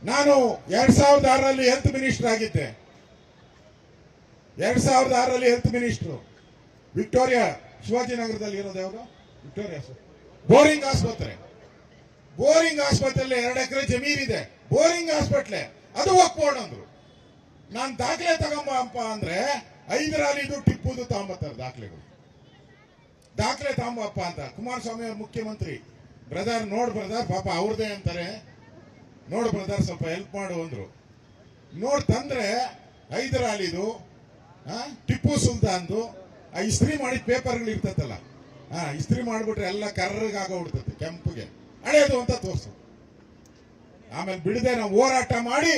ನಾನು 2006ರಲ್ಲಿ health minister ಆಗಿದ್ದೆ. 2006ರಲ್ಲಿ health minister. Victoria ಶಿವಾಜಿನಗರದಲ್ಲಿ ಇರೋದು ಯಾವುದು? ವಿಕ್ಟೋರಿಯಾ ಬೋರಿಂಗ್ ಆಸ್ಪತ್ರೆ. ಬೋರಿಂಗ್ ಆಸ್ಪತ್ರೆಯಲ್ಲಿ 2 ಎಕರೆ ಜಮೀನಿದೆ. ಬೋರಿಂಗ್ ಆಸ್ಪತ್ರೆ ಅದು ಒಪ್ಕೊಂಡು ಅಂದ್ರು. ನಾನು ದಾಖಲೆ ತಗೊಂಬಪ್ಪ ಅಂದ್ರೆ ಹೈದರಾಲಿದು ಟಿಪ್ಪುದು ತಗೊಂಬತ್ತಾರೆ ದಾಖಲೆಗಳು. ದಾಖಲೆ ತಗೊಂಬಪ್ಪ ಅಂತ ಕುಮಾರಸ್ವಾಮಿ ಅವರು ಮುಖ್ಯಮಂತ್ರಿ. ಬ್ರದರ್ ನೋಡ್ ಬ್ರದರ್, ಪಾಪ ಅವ್ರದೇ ಅಂತಾರೆ, ನೋಡ್ ಬ್ರದರ್ ಸ್ವಲ್ಪ ಹೆಲ್ಪ್ ಮಾಡು ಅಂದ್ರು. ನೋಡ್ ತಂದ್ರೆ ಹೈದರಾಲಿದು, ಟಿಪ್ಪು ಸುಲ್ತಾನ್ದು, ಆ ಇಸ್ತ್ರಿ ಮಾಡಿದ ಪೇಪರ್ಗಳು ಇರ್ತತಲ್ಲ, ಇಸ್ತ್ರಿ ಮಾಡ್ಬಿಟ್ರೆ ಎಲ್ಲ ಕರ್ರಗಾಗೋಗ್ಬಿಡ್ತದೆ, ಕೆಂಪುಗೆ ಹಳೇದು ಅಂತ ತೋರ್ಸು. ಆಮೇಲೆ ಬಿಡದೆ ನಾವು ಹೋರಾಟ ಮಾಡಿ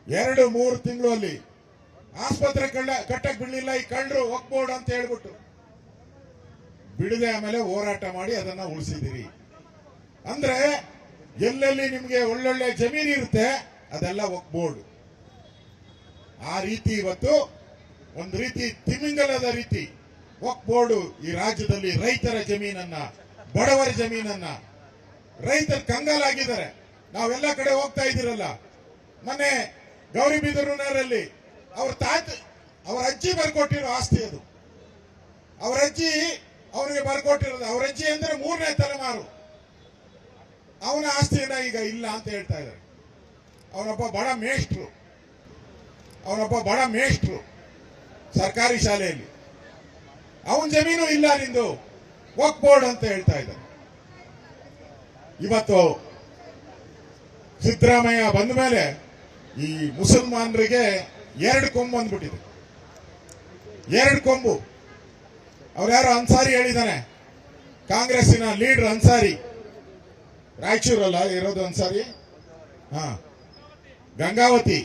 2-3 ತಿಂಗಳು ಅಲ್ಲಿ ಆಸ್ಪತ್ರೆ ಕಟ್ಟಕ್ ಬಿಡ್ಲಿಲ್ಲ. ಈ ಕಳ್ಳರು ಹೋಗ್ಬೋರ್ಡ್ ಅಂತ ಹೇಳ್ಬಿಟ್ಟು ಬಿಡದೆ ಆಮೇಲೆ ಹೋರಾಟ ಮಾಡಿ ಅದನ್ನ ಉಳಿಸಿದಿರಿ. ಅಂದ್ರೆ ಎಲ್ಲೆಲ್ಲಿ ನಿಮ್ಗೆ ಒಳ್ಳೊಳ್ಳೆ ಜಮೀನು ಇರುತ್ತೆ ಅದೆಲ್ಲ ಒಗ್ಬೋರ್ಡ್. ಆ ರೀತಿ ಇವತ್ತು ಒಂದು ರೀತಿ ತಿಮಿಂಗಲದ ರೀತಿ ಒಗ್ಬೋರ್ಡು ಈ ರಾಜ್ಯದಲ್ಲಿ ರೈತರ ಜಮೀನನ್ನ, ಬಡವರ ಜಮೀನನ್ನ, ರೈತರು ಕಂಗಾಲಾಗಿದ್ದಾರೆ. ನಾವೆಲ್ಲ ಕಡೆ ಹೋಗ್ತಾ ಇದ್ದೀರಲ್ಲ. ಮೊನ್ನೆ ಗೌರಿಬಿದನೂರಲ್ಲಿ ಅವ್ರ ಅಜ್ಜಿ ಬರ್ಕೊಟ್ಟಿರೋ ಆಸ್ತಿ ಅದು. ಅವ್ರ ಅಜ್ಜಿ ಅವನಿಗೆ ಬರ್ಕೊಟ್ಟಿರೋದು. ಅವ್ರ ಅಜ್ಜಿ ಅಂದ್ರೆ 3ನೇ ತಲೆಮಾರು. ಅವನ ಆಸ್ತಿಯನ್ನ ಈಗ ಇಲ್ಲ ಅಂತ ಹೇಳ್ತಾ ಇದ್ದಾರೆ. ಅವನೊಬ್ಬ ಬಡ ಮೇಷ್ಟ್ರು ಸರ್ಕಾರಿ ಶಾಲೆಯಲ್ಲಿ. ಅವನ ಜಮೀನು ಇಲ್ಲ, ನಿಂದು ವಕ್ಫ್ ಅಂತ ಹೇಳ್ತಾ ಇದ್ದಾರೆ. ಇವತ್ತು ಸಿದ್ದರಾಮಯ್ಯ ಬಂದ ಮೇಲೆ ಈ ಮುಸಲ್ಮಾನರಿಗೆ 2 ಕೊಂಬು ಬಂದ್ಬಿಟ್ಟಿದೆ. 2 ಕೊಂಬು. ಅವ್ರ್ಯಾರೋ ಅನ್ಸಾರಿ ಹೇಳಿದಾನೆ, ಕಾಂಗ್ರೆಸ್ಸಿನ ಲೀಡರ್ ಅನ್ಸಾರಿ, ರಾಯಚೂರಲ್ಲ ಇರೋದು ಅನ್ಸಾರಿ, ಗಂಗಾವತಿ.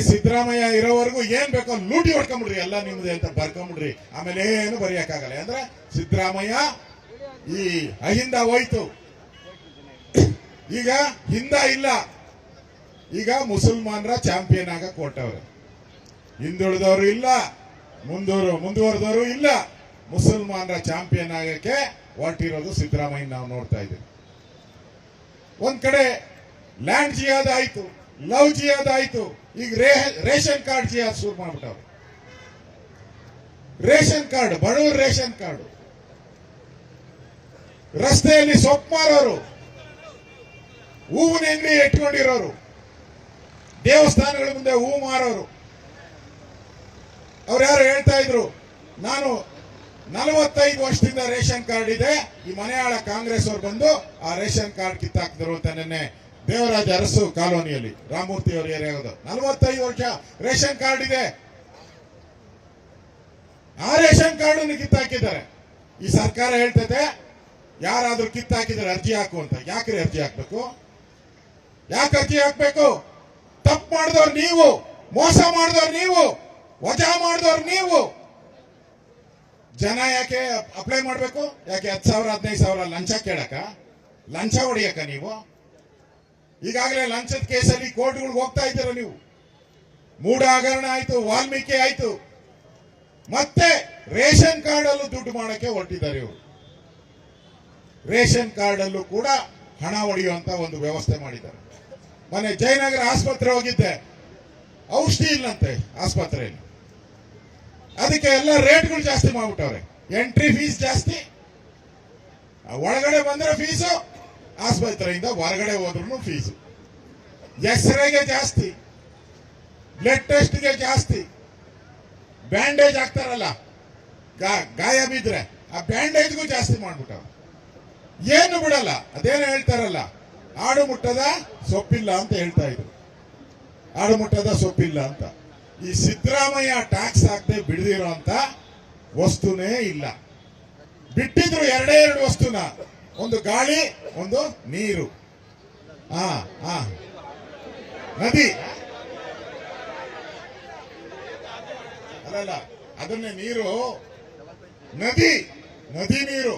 ಸಿದ್ದರಾಮಯ್ಯ ಇರೋವರೆಗೂ ಏನ್ ಬೇಕೋ ಲೂಟಿ ಹೊಡ್ಕೊಂಬಿಡ್ರಿ, ಎಲ್ಲ ನಿಮ್ದೆ ಅಂತ ಬರ್ಕೊಂಬಿಡ್ರಿ, ಆಮೇಲೆ ಏನು ಬರೆಯಕ್ಕಾಗಲ್ಲ. ಅಂದ್ರೆ ಸಿದ್ದರಾಮಯ್ಯ ಈ ಅಹಿಂದ ಹೋಯ್ತು, ಈಗ ಹಿಂದ ಇಲ್ಲ, ಈಗ ಮುಸಲ್ಮಾನರ ಚಾಂಪಿಯನ್ ಆಗಕ್ ಕೊಟ್ಟವ್ರೆ. ಹಿಂದುಳಿದವರು ಇಲ್ಲ, ಮುಂದುವರೆದವರು ಇಲ್ಲ, ಮುಸಲ್ಮಾನರ ಚಾಂಪಿಯನ್ ಆಗಕ್ಕೆ ಹೊರಟಿರೋದು ಸಿದ್ದರಾಮಯ್ಯ ನಾವು ನೋಡ್ತಾ ಇದ್ದೀವಿ. ಒಂದ್ ಕಡೆ ಲ್ಯಾಂಡ್ ಜಿಯಾದ ಆಯ್ತು, ಲವ್ ಜಿಯಾದ ಆಯ್ತು, ಈಗ ರೇಷನ್ ಕಾರ್ಡ್ ಜಿಯಾದ ಶುರು ಮಾಡ್ಬಿಟ್ಟವ್ರು. ರೇಷನ್ ಕಾರ್ಡ್, ಬಡವರು ರೇಷನ್ ಕಾರ್ಡ್, ರಸ್ತೆಯಲ್ಲಿ ಸೊಪ್ಪು ಮಾರೋರು, ಹೂವಿನ ಅಂಗಡಿ ಇಟ್ಕೊಂಡಿರೋರು, ದೇವಸ್ಥಾನಗಳ ಮುಂದೆ ಹೂ ಮಾರೋರು. ಅವ್ರು ಯಾರು ಹೇಳ್ತಾ ಇದ್ರು, ನಾನು 45 ವರ್ಷದಿಂದ ರೇಷನ್ ಕಾರ್ಡ್ ಇದೆ, ಈ ಮನೆಯಾಳ ಕಾಂಗ್ರೆಸ್ ಅವರು ಬಂದು ಆ ರೇಷನ್ ಕಾರ್ಡ್ ಕಿತ್ತಾಕಿದ್ರು ಅಂತ ನಿನ್ನೆ ದೇವರಾಜ ಅರಸು ಕಾಲೋನಿಯಲ್ಲಿ ರಾಮಮೂರ್ತಿ ಅವರು ಏರಿಯಾಗೋದು. 45 ವರ್ಷ ರೇಷನ್ ಕಾರ್ಡ್ ಇದೆ, ಆ ರೇಷನ್ ಕಾರ್ಡ್ ಕಿತ್ತಾಕಿದ್ದಾರೆ. ಈ ಸರ್ಕಾರ ಹೇಳ್ತದೆ ಯಾರಾದ್ರೂ ಕಿತ್ತಾಕಿದ್ರೆ ಅರ್ಜಿ ಹಾಕು ಅಂತ. ಯಾಕ್ರಿ ಅರ್ಜಿ ಹಾಕ್ಬೇಕು? ಯಾಕೆ ಅರ್ಜಿ ಹಾಕ್ಬೇಕು? ತಪ್ಪು ಮಾಡಿದವ್ರು ನೀವು, ಮೋಸ ಮಾಡಿದವ್ರು ನೀವು, ವಜಾ ಮಾಡಿದವ್ರು ನೀವು. ಜನ ಯಾಕೆ ಅಪ್ಲೈ ಮಾಡಬೇಕು? ಯಾಕೆ 10,000 15,000 ಲಂಚ ಕೇಳಕ, ಲಂಚ ಹೊಡಿಯಕ? ನೀವು ಈಗಾಗಲೇ ಲಂಚದ ಕೇಸಲ್ಲಿ ಕೋರ್ಟ್ಗಳಿಗೆ ಹೋಗ್ತಾ ಇದ್ದೀರ ನೀವು. ಮೂಢ ಹಗರಣ ಆಯ್ತು, ವಾಲ್ಮೀಕಿ ಆಯ್ತು, ಮತ್ತೆ ರೇಷನ್ ಕಾರ್ಡ್ ಅಲ್ಲೂ ದುಡ್ಡು ಮಾಡಕ್ಕೆ ಹೊರಟಿದ್ದಾರೆ ಇವರು. ರೇಷನ್ ಕಾರ್ಡ್ ಅಲ್ಲೂ ಕೂಡ ಹಣ ಹೊಡೆಯುವಂತ ಒಂದು ವ್ಯವಸ್ಥೆ ಮಾಡಿದ್ದಾರೆ. ಮೊನ್ನೆ ಜಯನಗರ ಆಸ್ಪತ್ರೆ ಹೋಗಿದ್ದೆ, ಔಷಧಿ ಇಲ್ಲಂತೆ ಆಸ್ಪತ್ರೆಯಲ್ಲಿ. ಅದಕ್ಕೆ ಎಲ್ಲ ರೇಟ್ಗಳು ಜಾಸ್ತಿ ಮಾಡ್ಬಿಟ್ಟವ್ರೆ. ಎಂಟ್ರಿ ಫೀಸ್ ಜಾಸ್ತಿ, ಒಳಗಡೆ ಬಂದ್ರೆ ಫೀಸು, ಆಸ್ಪತ್ರೆಯಿಂದ ಹೊರಗಡೆ ಹೋದ್ರು ಫೀಸು. ಎಕ್ಸ್ರೇಗೆ ಜಾಸ್ತಿ, ಬ್ಲಡ್ ಟೆಸ್ಟ್ಗೆ ಜಾಸ್ತಿ, ಬ್ಯಾಂಡೇಜ್ ಹಾಕ್ತಾರಲ್ಲ ಗಾಯ ಬಿದ್ರೆ ಆ ಬ್ಯಾಂಡೇಜ್ಗೂ ಜಾಸ್ತಿ ಮಾಡ್ಬಿಟ್ಟವ್ರೆ. ಏನು ಬಿಡಲ್ಲ. ಅದೇನು ಹೇಳ್ತಾರಲ್ಲ, ಆಡು ಮುಟ್ಟದ ಸೊಪ್ಪಿಲ್ಲ ಅಂತ ಹೇಳ್ತಾ ಇದ್ರು. ಆಡು ಮುಟ್ಟದ ಸೊಪ್ಪಿಲ್ಲ ಅಂತ. ಈ ಸಿದ್ದರಾಮಯ್ಯ ಟ್ಯಾಕ್ಸ್ ಹಾಕದೆ ಬಿಡದಿರೋ ಅಂತ ವಸ್ತುನೇ ಇಲ್ಲ. ಬಿಟ್ಟಿದ್ರು 2 ವಸ್ತುನ, ಒಂದು ಗಾಳಿ, ಒಂದು ನೀರು. ನದಿ ಅಲ್ಲಲ್ಲ, ಅದನ್ನೇ ನೀರು, ನದಿ ನೀರು.